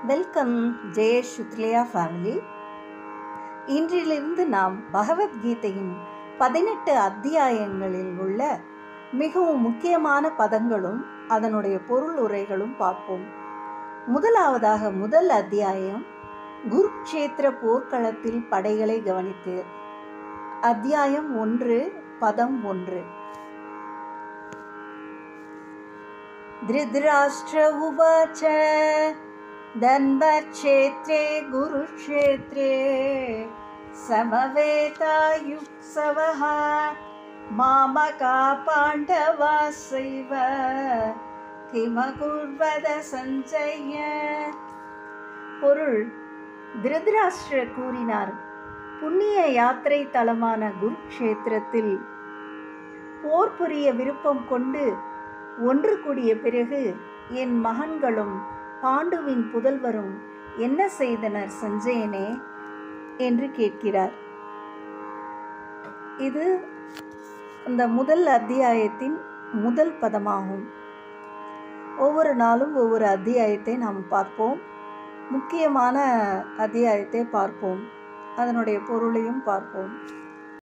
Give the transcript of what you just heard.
Welcome Jayesh சுத்லியா family. இன்றிலிருந்து நாம் பகவத்கீதையின் 18 அத்தியாயங்களில் உள்ள மிகவும் முக்கியமான பதங்களும் அதனுடைய பொருள் உரைகளும் பார்ப்போம். முதலாவதாக முதல் அத்தியாயம் குருக்ஷேத்திர போர்க்களத்தில் படைகளை கவனித்து. அத்தியாயம் 1 பதம் 1. திருதராஷ்டிர உவாச்ச தன்வக்ஷேத்ரே குருக்ஷேத்ரே சமவேதாயுத்சவஹ மாமகா பாண்டவாஸ்ஸைவ கிமகுர்வத சஞ்சய. பொருள்: திருதராஷ்டிரர் கூறினார், புண்ணிய யாத்திரை தலமான குருக்ஷேத்திரத்தில் போர் புரிய விருப்பம் கொண்டு ஒன்று கூடிய பிறகு என் மகன்களும் பாண்டுவின் புதல்வரும் என்ன செய்தனர் சஞ்சயனே என்று கேட்கிறார். இது இந்த முதல் அத்தியாயத்தின் முதல் பதமாகும். ஒவ்வொரு நாளும் ஒவ்வொரு அத்தியாயத்தை நாம் பார்ப்போம். முக்கியமான அத்தியாயத்தை பார்ப்போம், அதனுடைய பொருளையும் பார்ப்போம்.